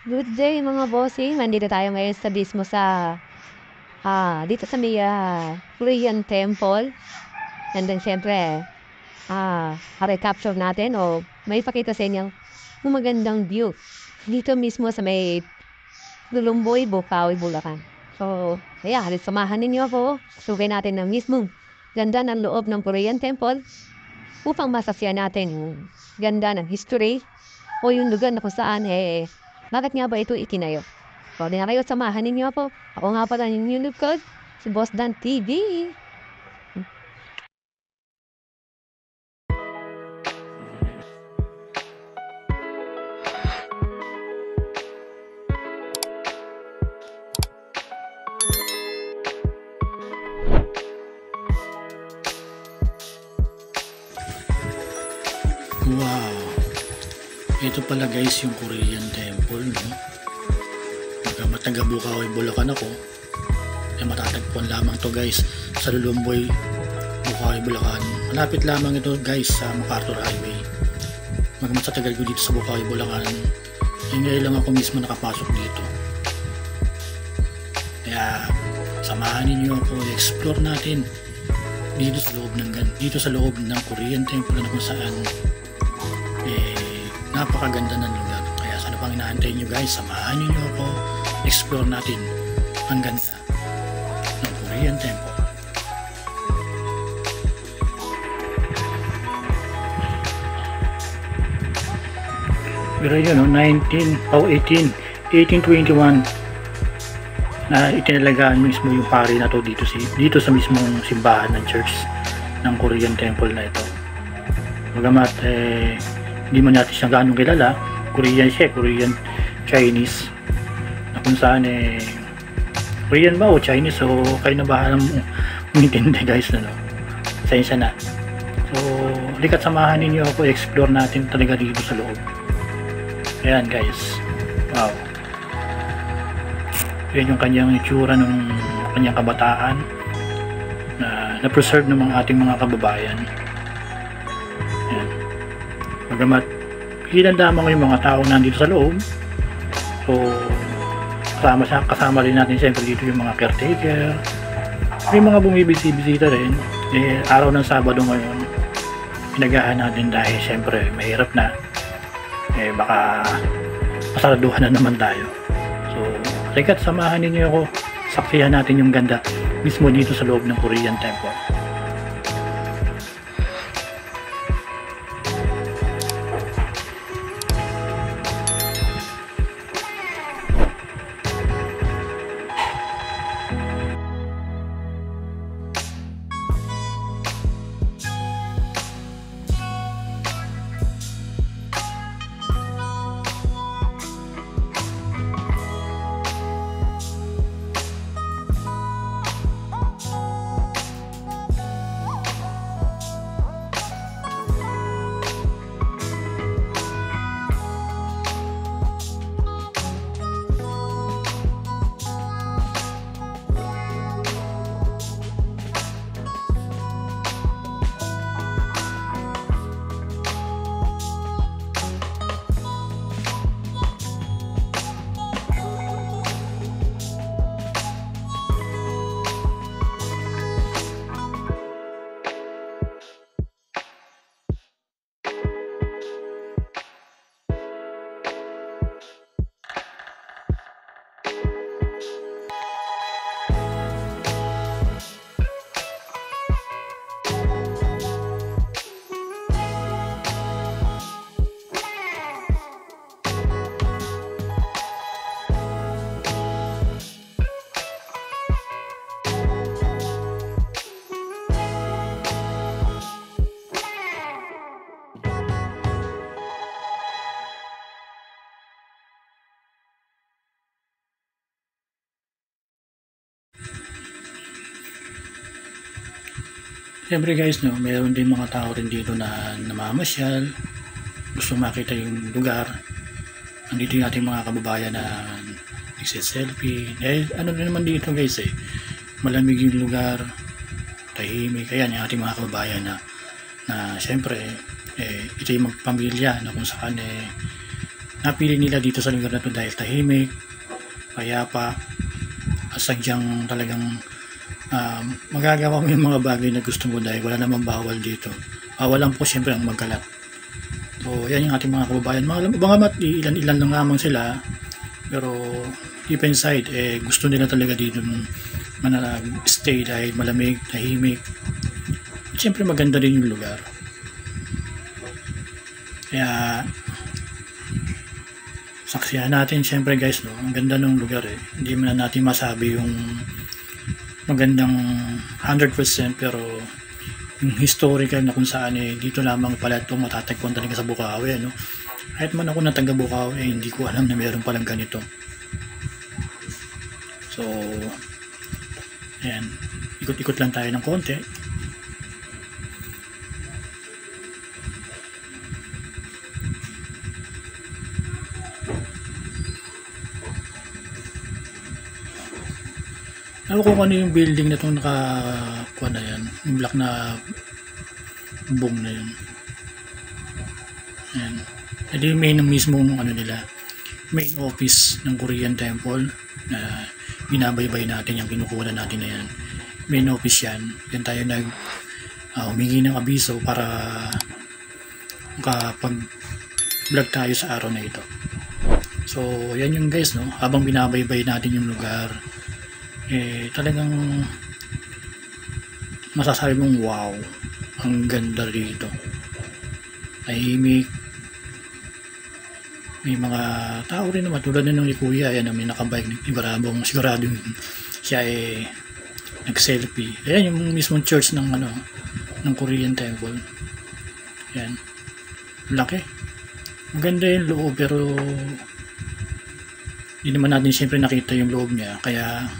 Good day mga bossing, nandito tayo ngayon sa mismo dito sa may Korean Temple. And then syempre, recapture natin o may pakita sa inyo yung magandang view. Dito mismo sa may Lulumboy, Bocaue, Bulacan. So, halit samahan ninyo ako. Sugay natin ng mismo ganda ng loob ng Korean Temple upang masasya natin yung ganda ng history o yung lugar na kung saan bakit nga ba ito itinayo? So, di na kayo, samahan ninyo ako. Ako nga pala yung lingkod, si Boss Dan TV. Wow! Ito pala guys yung Korean Temple, no? Pagka taga Bocaue, Bulacan ako, matatagpuan lamang to guys sa Lulumboy, Bocaue, Bulacan. Malapit lamang ito guys sa MacArthur Highway. Magamat sa tagal ko dito sa Bocaue, Bulacan, ngayon lang ako mismo nakapasok dito. Kaya samahan ninyo ako, explore natin dito sa loob ng Korean Temple na kung saan napakaganda ng lugar. Kaya sana pang inaantay nyo guys, samahan nyo ako, explore natin ang ganda ng Korean Temple. Pero yun, 1821 na itinalagaan mismo yung pari na to dito sa mismong simbahan ng church ng Korean Temple na ito. Magamat hindi man natin siya ganong kilala, Korean siya, Korean Chinese, na kung saan Korean ba o Chinese, so kayo na bahalang umintindi guys, no? Pasensya na. So likat samahan ninyo ako, explore natin talaga dito sa loob. Ayan guys, wow, yan yung kanyang itsura ng kanyang kabataan na preserve ng ating mga kababayan. Ayan. Bagamat hinandama ko yung mga tao nandito sa loob, so kasama rin natin siyempre dito yung mga caretaker, may mga bumibisita rin. Araw ng Sabado ngayon, pinagahan natin dahil siyempre mahirap na, baka pasaraduhan na naman tayo. So halika't samahan ninyo ako, saksihan natin yung ganda mismo dito sa loob ng Korean Temple. Siyempre guys, no, mayroon din mga tao rin dito na namamasyal, gusto makita yung lugar. Nandito yung ating mga kababayan na nagsiselfie. Ano din naman dito guys, malamig yung lugar, tahimik. Kaya yung ating mga kababayan na siyempre ito yung magpamilya na kung saan napili nila dito sa lugar na to dahil tahimik, payapa, at sadyang talagang magagawa mo yung mga bagay na gusto mo dahil wala namang bawal dito. Bawal lang po siyempre ang magkalat. So yan yung ating mga kababayan, mga mat, ilan lang lamang sila, pero deep inside gusto nila talaga dito stay dahil malamig, tahimik, at siyempre maganda rin yung lugar. Kaya saksihan natin siyempre guys, no? Ang ganda ng lugar hindi man natin masabi yung magandang 100%, pero yung historical na kung saan dito lamang pala ito matatagpuan talaga sa Bukawi, no? Kahit man ako na taga Bukawi, hindi ko alam na meron palang ganito. So ayan, ikot-ikot lang tayo ng konti. Alam ko kung ano yung building na itong nakakuha na yan, yung black na boom na yun. Ayan. Ito yung main mismong ano nila, main office ng Korean Temple na binabaybay natin, yung kinukuha natin na yan. Main office yan. Yan tayo humingi ng abiso para makapag-vlog tayo sa araw na ito. So yan yung guys, no? Habang binabaybay natin yung lugar, talagang masasabi mong wow, ang ganda rito, tahimik, may mga tao rin naman tulad na ni Kuya, ayan, may nakabike, sigurado siya nag-selfie. Ayan yung mismong church ng Korean Temple. Ayan, laki, maganda yung loob, pero hindi naman natin siyempre nakita yung loob niya, kaya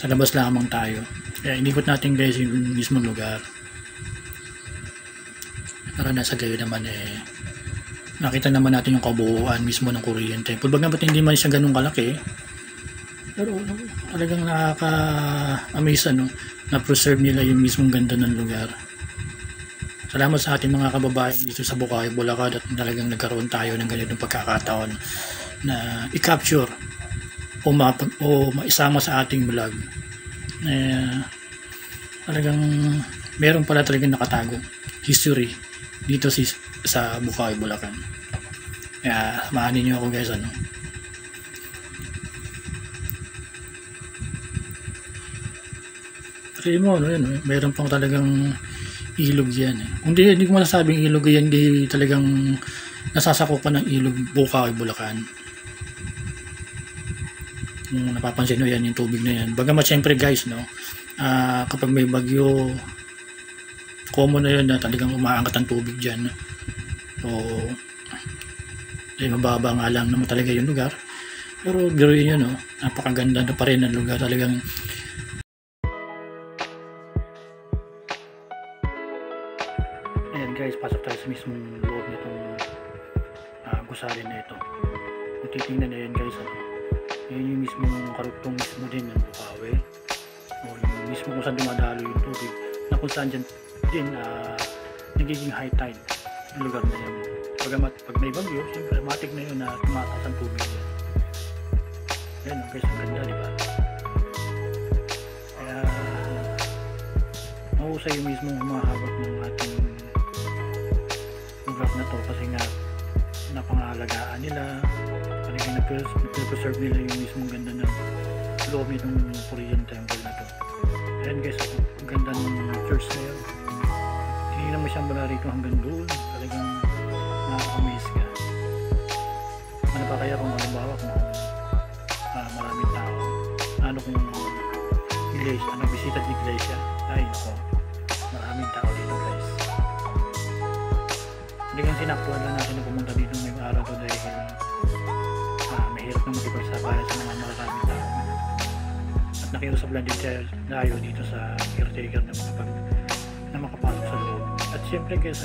sa labas lamang tayo. Kaya inikot natin guys yung mismong lugar para nasa gayo naman nakita naman natin yung kabuuan mismo ng Korean Temple. Bagamat hindi man siya ganun kalaki, pero talagang nakaka-amaze na preserve nila yung mismong ganda ng lugar. Salamat sa ating mga kababayan dito sa Bukawi, Bulacan, at talagang nagkaroon tayo ng ganitong pagkakataon na i-capture o maisama sa ating vlog. Talagang meron pala talagang nakatagong history dito sa Bukawi, Bulacan. Kaya samahanin nyo ako guys, Kasi mo, yun, meron pang talagang ilog yan. Hindi ko masasabing ilog yan, hindi talagang nasasakupan ng ilog Bukawi, Bulacan. Kung napapansin nyo yan, yung tubig na yan. Bagamat syempre guys, kapag may bagyo, common na yun na talagang umaangkat ang tubig dyan. So mababa nga lang naman talaga yung lugar, pero biruin yun, napakaganda na pa rin ang lugar. Talagang ayan guys, pasok tayo sa mismong loob nitong gusali na ito. Kung titingnan na yan guys, yun yung mismong karugtong mismo din ng Bukawi, yung mismo kung saan dumadalo yung tubig, na kung saan dyan din nagiging high tide yung lugar na yun. Bagamat pag may bagyo, siyempre matik na yun na tumataas ang tubig yan. Yan guys, ang ganda, diba? Kaya mahusay yung mismong humahawak ng ating lugar na to, kasi nga napangalagaan nila, talagang na-preserve nila yung mismong ganda ng loob ng Korean Temple na to. Ayan guys, ang ganda ng church na yun. Hindi naman siyang mula rito hanggang doon, talagang na-amaze ka. Ano pa kaya kung halimbawa kung maraming tao, kung iglesia, bisita di iglesia, ay nako, maraming tao dito guys. Hindi kang sinaktuan lang natin na pumunta dito ngayong araw ko dahil mahirap na makipagsabayan sa mga maraming tao. At nakiusap lang din tayo dito sa caretaker na makapasok sa loob. At syempre guys,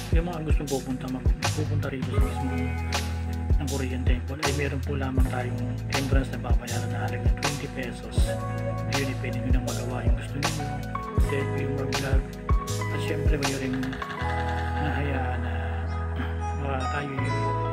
yung mga gustong pupunta rito sa mismo ng Korean Temple, ay meron po lamang tayong entrance na babayaran na halagang 20 pesos. Ayun, pwede nyo nang magawa yung gusto nyo, selfie, yung mag-vlog. At syempre kayo rin nahayaan na tayo